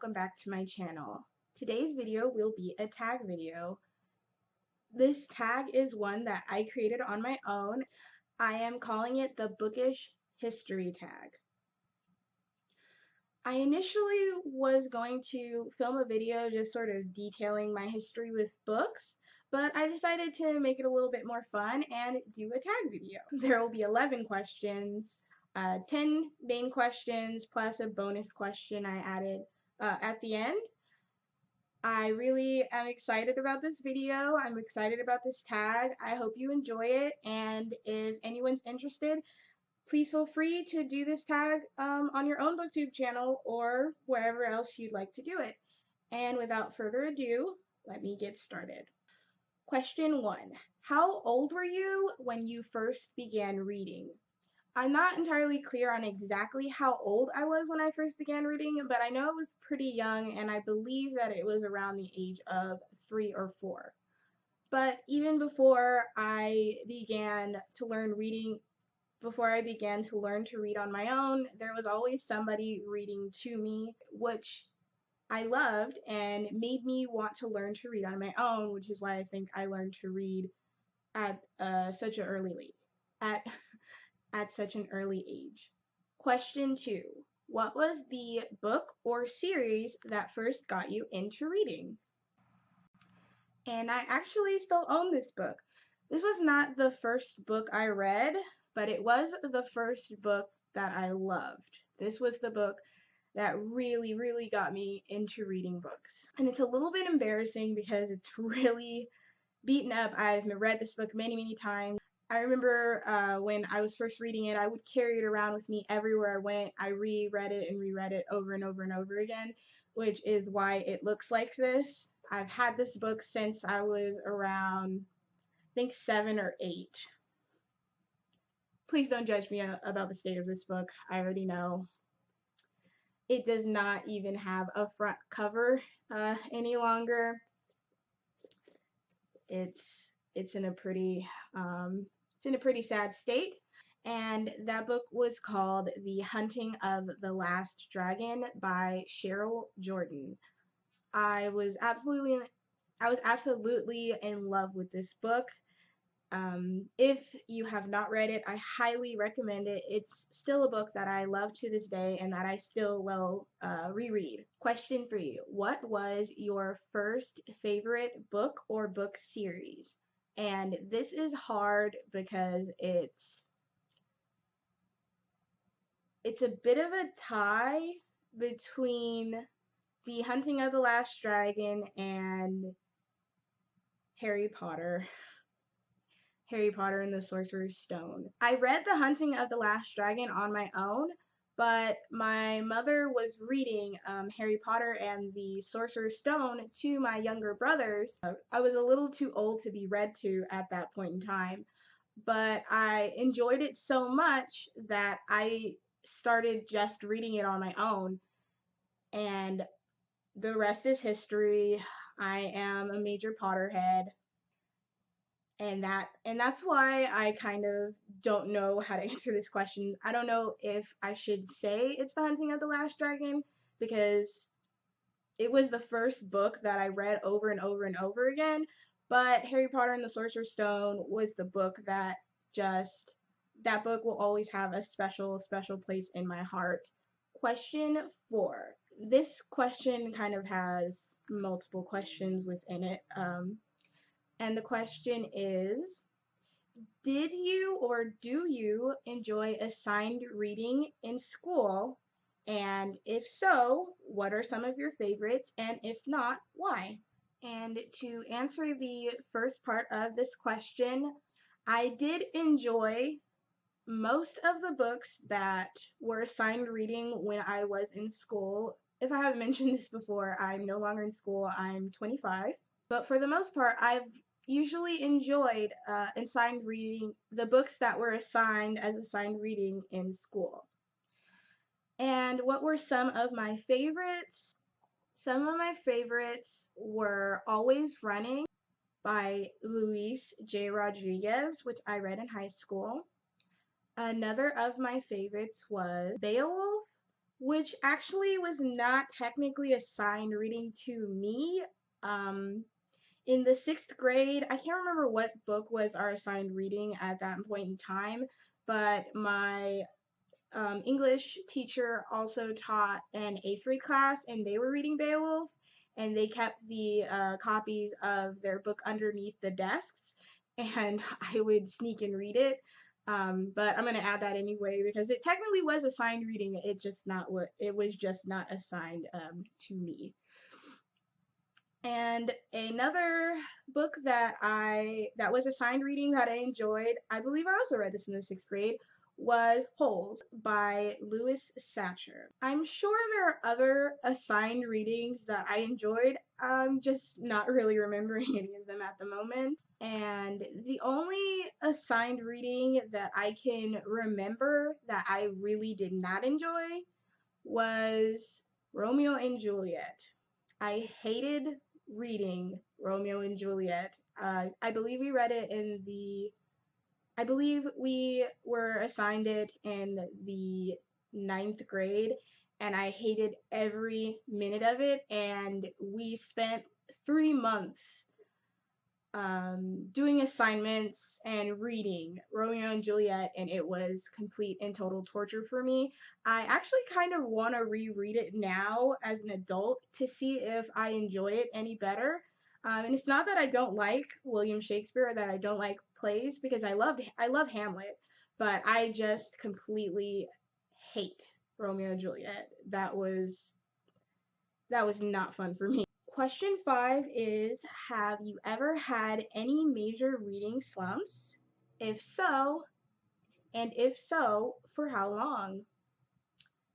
welcome back to my channel. Today's video will be a tag video. This tag is one that I created on my own. I am calling it the Bookish History Tag. I initially was going to film a video just sort of detailing my history with books, but I decided to make it a little bit more fun and do a tag video. There will be 11 questions, 10 main questions plus a bonus question I added at the end. I really am excited about this video. I'm excited about this tag. I hope you enjoy it, and if anyone's interested, please feel free to do this tag on your own booktube channel or wherever else you'd like to do it. And without further ado, let me get started. Question 1. How old were you when you first began reading? I'm not entirely clear on exactly how old I was when I first began reading, but I know I was pretty young, and I believe that it was around the age of 3 or 4. But even before I began to learn to read on my own, there was always somebody reading to me, which I loved and made me want to learn to read on my own, which is why I think I learned to read at such an early age. Question 2. What was the book or series that first got you into reading? And I actually still own this book. This was not the first book I read, but it was the first book that I loved. This was the book that really, really got me into reading books. And it's a little bit embarrassing because it's really beaten up. I've read this book many, many times. I remember when I was first reading it, I would carry it around with me everywhere I went. I reread it and reread it over and over and over again, which is why it looks like this. I've had this book since I was around, I think, 7 or 8. Please don't judge me about the state of this book. I already know. It does not even have a front cover any longer. It's in a pretty sad state, and that book was called The Hunting of the Last Dragon by Cheryl Jordan. I was absolutely in love with this book. If you have not read it, I highly recommend it. It's still a book that I love to this day and that I still will reread. Question 3. What was your first favorite book or book series? And this is hard because it's a bit of a tie between The Hunting of the Last Dragon and Harry Potter and the Sorcerer's Stone. I read The Hunting of the Last Dragon on my own, but my mother was reading Harry Potter and the Sorcerer's Stone to my younger brothers. I was a little too old to be read to at that point in time, but I enjoyed it so much that I started just reading it on my own, and the rest is history. I am a major Potterhead. And that's why I kind of don't know how to answer this question. I don't know if I should say it's The Hunting of the Last Dragon, because it was the first book that I read over and over and over again, but Harry Potter and the Sorcerer's Stone was the book that that book will always have a special place in my heart. Question 4. This question kind of has multiple questions within it. And the question is, did you or do you enjoy assigned reading in school? And if so, what are some of your favorites? And if not, why? And to answer the first part of this question, I did enjoy most of the books that were assigned reading when I was in school. If I haven't mentioned this before, I'm no longer in school. I'm 25. But for the most part, I've usually enjoyed assigned reading, the books that were assigned as assigned reading in school. And what were some of my favorites? Some of my favorites were Always Running by Luis J. Rodriguez, which I read in high school. Another of my favorites was Beowulf which actually was not technically assigned reading to me. Um, in the sixth grade, I can't remember what book was our assigned reading at that point in time, but my English teacher also taught an eighth grade class, and they were reading Beowulf, and they kept the copies of their book underneath the desks, and I would sneak and read it. But I'm gonna add that anyway because it technically was assigned reading. It was just not assigned to me. And another book that was assigned reading that I enjoyed, I believe I also read this in the sixth grade, was Holes by Louis Satcher. I'm sure there are other assigned readings that I enjoyed. I'm just not really remembering any of them at the moment. And the only assigned reading that I can remember that I really did not enjoy was Romeo and Juliet. I hated reading Romeo and Juliet. I believe we read it in the, I believe we were assigned it in the ninth grade, and I hated every minute of it. And we spent 3 months doing assignments and reading Romeo and Juliet, and it was complete and total torture for me. I actually kind of want to reread it now as an adult to see if I enjoy it any better. And it's not that I don't like William Shakespeare or that I don't like plays because I love Hamlet, but I just completely hate Romeo and Juliet. That was not fun for me. Question 5 is, have you ever had any major reading slumps? If so, and if so, for how long?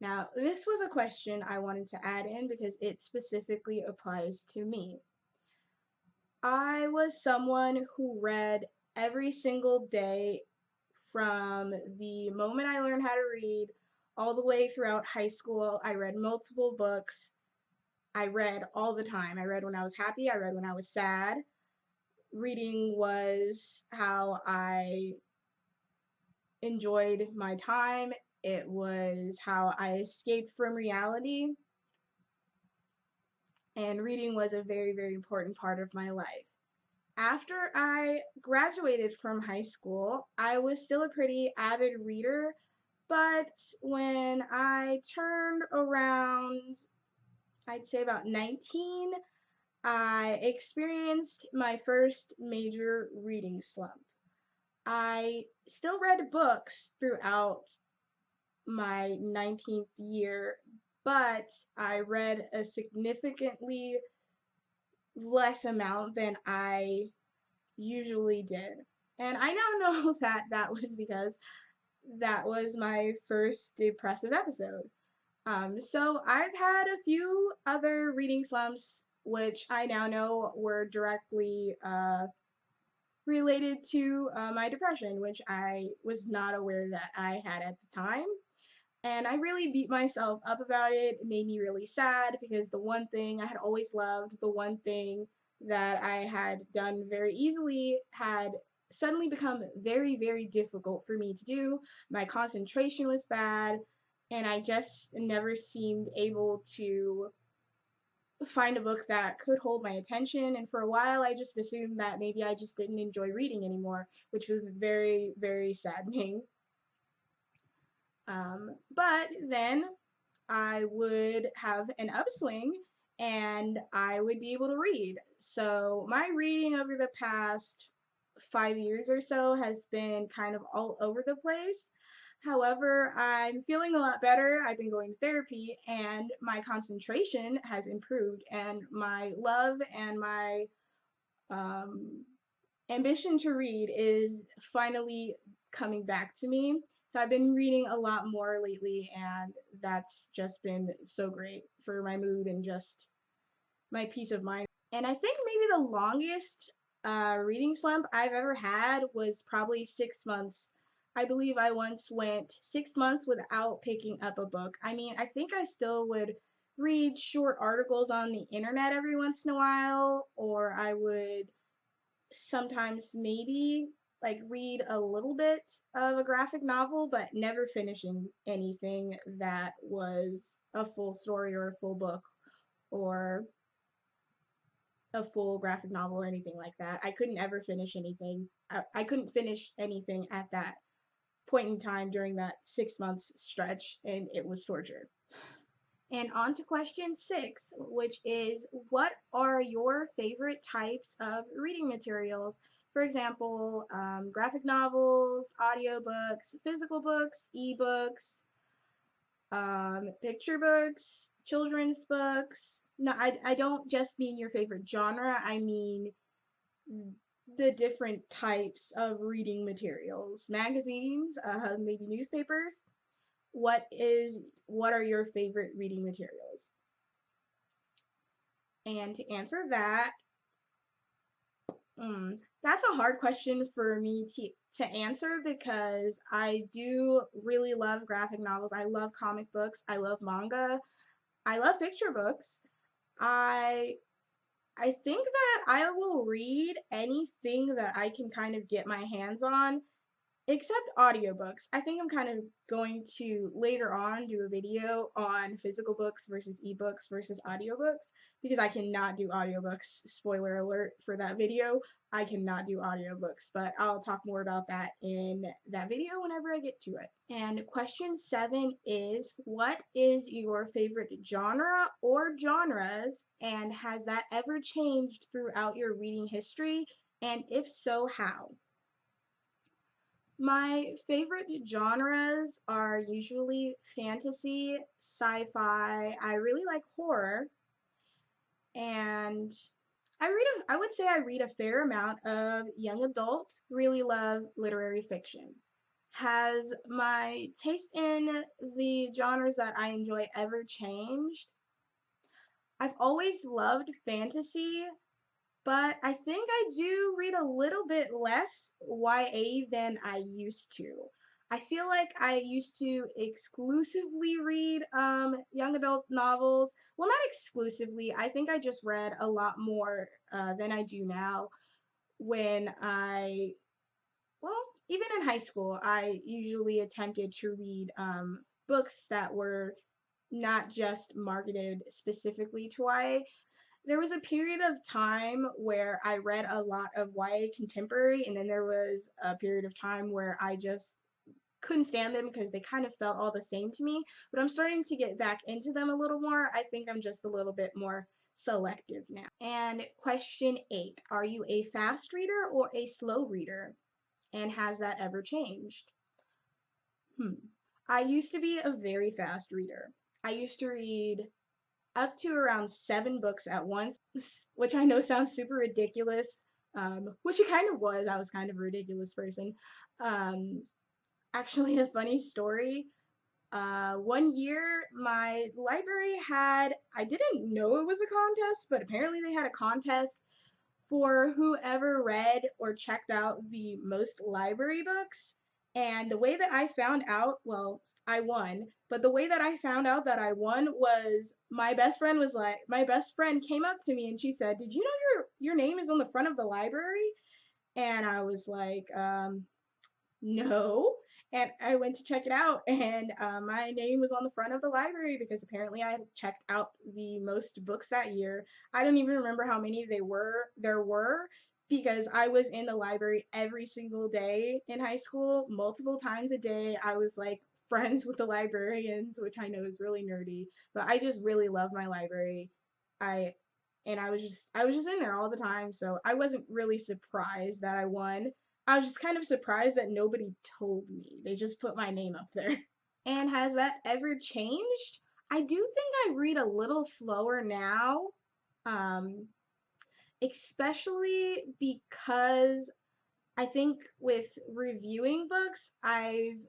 Now, this was a question I wanted to add in because it specifically applies to me. I was someone who read every single day from the moment I learned how to read all the way throughout high school. I read multiple books. I read all the time. I read when I was happy, I read when I was sad. Reading was how I enjoyed my time. It was how I escaped from reality. And reading was a very, very important part of my life. After I graduated from high school, I was still a pretty avid reader, but when I turned around, I'd say about 19, I experienced my first major reading slump. I still read books throughout my 19th year, but I read a significantly less amount than I usually did. And I now know that that was because that was my first depressive episode. So I've had a few other reading slumps, which I now know were directly related to my depression, which I was not aware that I had at the time. And I really beat myself up about it. It made me really sad because the one thing I had always loved, the one thing that I had done very easily, had suddenly become very, very difficult for me to do. My concentration was bad, and I just never seemed able to find a book that could hold my attention. And for a while, I just assumed that maybe I just didn't enjoy reading anymore, which was very, very saddening. But then I would have an upswing and I would be able to read. So my reading over the past 5 years or so has been kind of all over the place. However, I'm feeling a lot better. I've been going to therapy and my concentration has improved, and my love and my um, ambition to read is finally coming back to me. So I've been reading a lot more lately, and that's just been so great for my mood and just my peace of mind. And I think maybe the longest reading slump I've ever had was probably 6 months. I believe I once went 6 months without picking up a book. I mean, I think I still would read short articles on the internet every once in a while, or I would sometimes maybe like read a little bit of a graphic novel, but never finishing anything that was a full story or a full book or a full graphic novel or anything like that. I couldn't ever finish anything. I couldn't finish anything at that point in time during that 6 months stretch, and it was torture. And on to question 6, which is what are your favorite types of reading materials? For example, graphic novels, audiobooks, physical books, ebooks, picture books, children's books. No, I don't just mean your favorite genre, I mean the different types of reading materials, magazines, maybe newspapers. What are your favorite reading materials? And to answer that, that's a hard question for me to answer because I do really love graphic novels. I love comic books. I love manga. I love picture books. I I think that I will read anything that I can kind of get my hands on. Except audiobooks. I think I'm kind of going to later on do a video on physical books versus ebooks versus audiobooks because I cannot do audiobooks. Spoiler alert for that video. I cannot do audiobooks, but I'll talk more about that in that video whenever I get to it. And question 7 is what is your favorite genre or genres, and has that ever changed throughout your reading history? And if so, how? My favorite genres are usually fantasy, sci-fi. I really like horror, and I would say I read a fair amount of young adult. Really love literary fiction. Has my taste in the genres that I enjoy ever changed? I've always loved fantasy, but I think I do read a little bit less YA than I used to. I feel like I used to exclusively read young adult novels. Well, not exclusively. I think I just read a lot more than I do now. When well, even in high school, I usually attempted to read books that were not just marketed specifically to YA. There was a period of time where I read a lot of YA contemporary, and then there was a period of time where I just couldn't stand them because they kind of felt all the same to me. But I'm starting to get back into them a little more. I think I'm just a little bit more selective now. And question 8, are you a fast reader or a slow reader? And has that ever changed? Hmm. I used to be a very fast reader. I used to read up to around 7 books at once, which I know sounds super ridiculous, which it kind of was. I was kind of a ridiculous person. Um, Actually, a funny story. One year, my library I didn't know it was a contest, but apparently they had a contest for whoever read or checked out the most library books. And the way that I found out, well, I won, but the way that I found out that I won was my best friend came up to me and she said, "Did you know your name is on the front of the library?" And I was like, no. And I went to check it out, and my name was on the front of the library because apparently I had checked out the most books that year. I don't even remember how many there were because I was in the library every single day in high school, multiple times a day. I was like friends with the librarians, which I know is really nerdy, but I just really love my library. I I was just in there all the time, so I wasn't really surprised that I won. I was just kind of surprised that nobody told me. They just put my name up there. And has that ever changed? I do think I read a little slower now, um, especially because I think with reviewing books, I've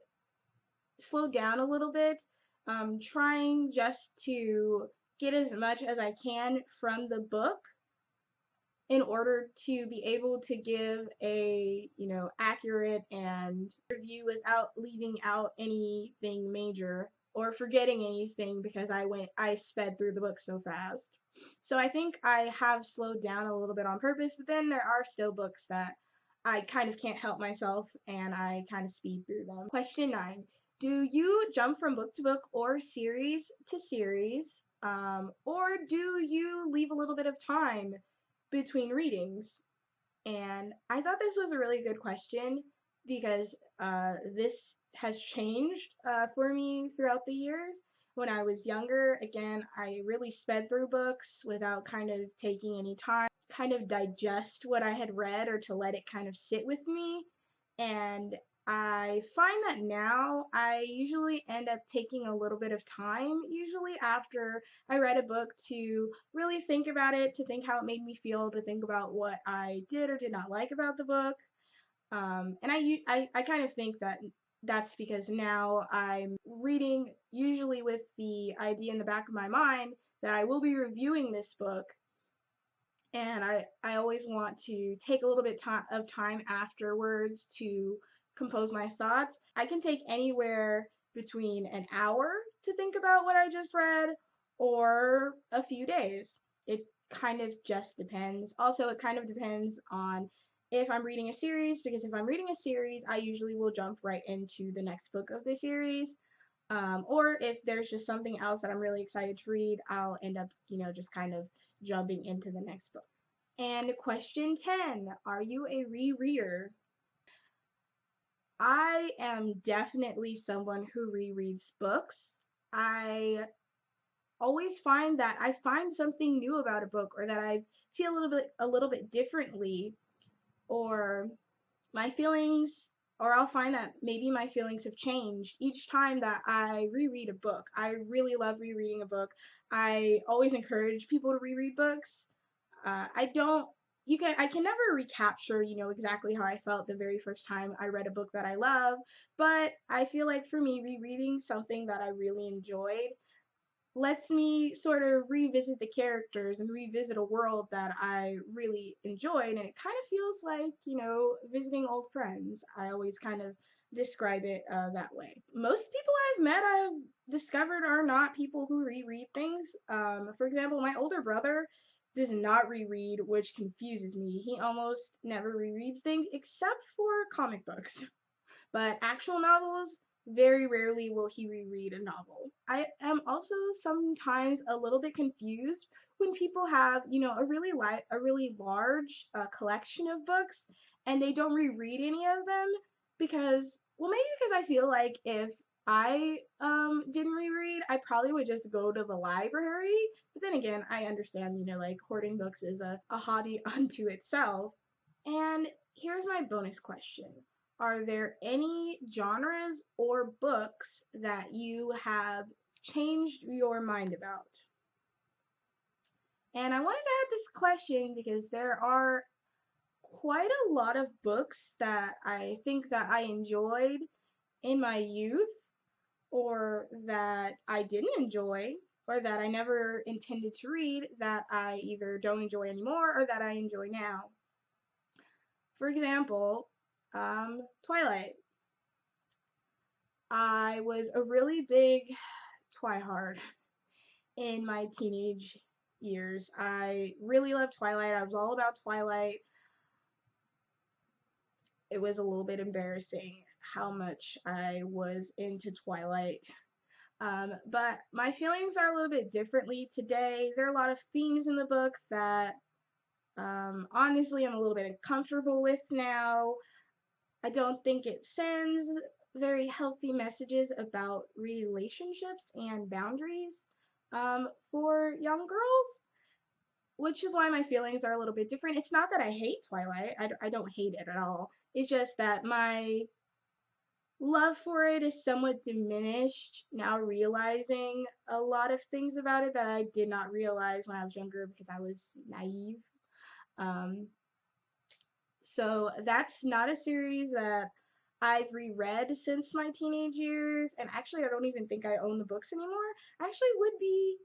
slowed down a little bit, trying just to get as much as I can from the book in order to be able to give a accurate and review without leaving out anything major or forgetting anything because I sped through the book so fast. So I think I have slowed down a little bit on purpose, but then there are still books that I kind of can't help myself and I kind of speed through them. Question 9. Do you jump from book to book or series to series? Or do you leave a little bit of time between readings? And I thought this was a really good question because this has changed for me throughout the years. When I was younger, again, I really sped through books without kind of taking any time, kind of digest what I had read or to let it kind of sit with me. And I find that now I usually end up taking a little bit of time, usually after I read a book, to really think about it, to think how it made me feel, to think about what I did or did not like about the book. And I kind of think that that's because now I'm reading usually with the idea in the back of my mind that I will be reviewing this book, and I always want to take a little bit of time afterwards to compose my thoughts. I can take anywhere between an hour to think about what I just read or a few days. It kind of just depends. Also, it kind of depends on if I'm reading a series, because if I'm reading a series, I usually will jump right into the next book of the series. Or if there's just something else that I'm really excited to read, I'll end up, just kind of jumping into the next book. And question 10, are you a rereader? I am definitely someone who rereads books. I always find that I find something new about a book, or that I feel a little bit differently, or my feelings, or I'll find that maybe my feelings have changed each time that I reread a book. I really love rereading a book. I always encourage people to reread books. I don't I can never recapture, exactly how I felt the very first time I read a book that I love, but I feel like for me, rereading something that I really enjoyed lets me sort of revisit the characters and revisit a world that I really enjoyed, and it kind of feels like, visiting old friends. I always kind of describe it that way. Most people I've met, I've discovered, are not people who reread things. For example, my older brother does not reread, which confuses me. He almost never rereads things except for comic books. But actual novels, very rarely will he reread a novel. I am also sometimes a little bit confused when people have, a really large collection of books and they don't reread any of them because, well, maybe because I feel like if I didn't reread, I probably would just go to the library. But then again, I understand, like hoarding books is a hobby unto itself. And here's my bonus question. Are there any genres or books that you have changed your mind about? And I wanted to add this question because there are quite a lot of books that I think that I enjoyed in my youth, or that I didn't enjoy, or that I never intended to read, that I either don't enjoy anymore or that I enjoy now. For example, Twilight. I was a really big Twihard in my teenage years. I really loved Twilight. I was all about Twilight. It was a little bit embarrassing how much I was into Twilight. But my feelings are a little bit differently today. There are a lot of themes in the books that honestly I'm a little bit uncomfortable with now. I don't think it sends very healthy messages about relationships and boundaries for young girls, which is why my feelings are a little bit different. It's not that I hate Twilight, I don't hate it at all. It's just that my love for it is somewhat diminished now, realizing a lot of things about it that I did not realize when I was younger because I was naive. Um, So that's not a series that I've reread since my teenage years, and actually, I don't even think I own the books anymore. I actually would be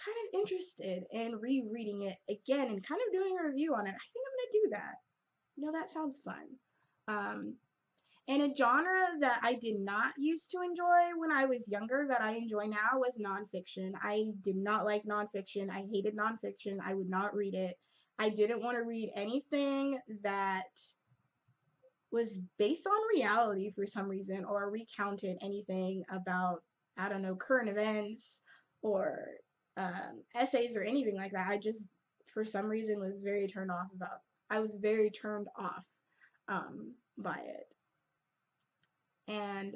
kind of interested in rereading it again and kind of doing a review on it. I think I'm gonna do that. That sounds fun. Um, and a genre that I did not used to enjoy when I was younger that I enjoy now was nonfiction. I did not like nonfiction. I hated nonfiction. I would not read it. I didn't want to read anything that was based on reality for some reason or recounted anything about, I don't know, current events or essays or anything like that. I just, for some reason, was very turned off about. I was very turned off by it. And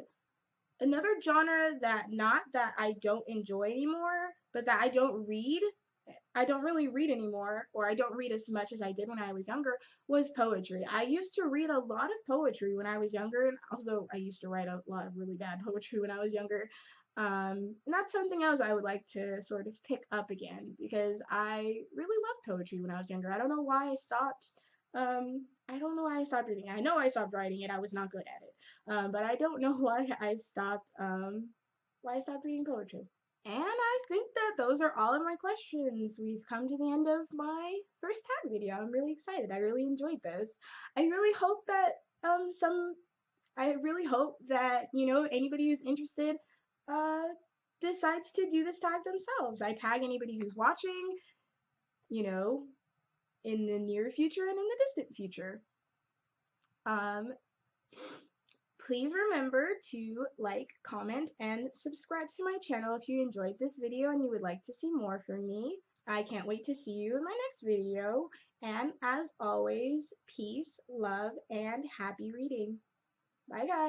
another genre that not that I don't enjoy anymore, but that I don't really read anymore, or I don't read as much as I did when I was younger, was poetry. I used to read a lot of poetry when I was younger, and also I used to write a lot of really bad poetry when I was younger. And that's something else I would like to sort of pick up again because I really loved poetry when I was younger. I don't know why I stopped. I don't know why I stopped reading it. I know I stopped writing it. I was not good at it. But I don't know why I stopped reading poetry. And I think that those are all of my questions. We've come to the end of my first tag video. I'm really excited. I really enjoyed this. I really hope that some I really hope that, anybody who's interested uh decides to do this tag themselves. I tag anybody who's watching, you know, in the near future and in the distant future. Um Please remember to like, comment, and subscribe to my channel if you enjoyed this video and you would like to see more from me. I can't wait to see you in my next video. And as always, peace, love, and happy reading. Bye, guys.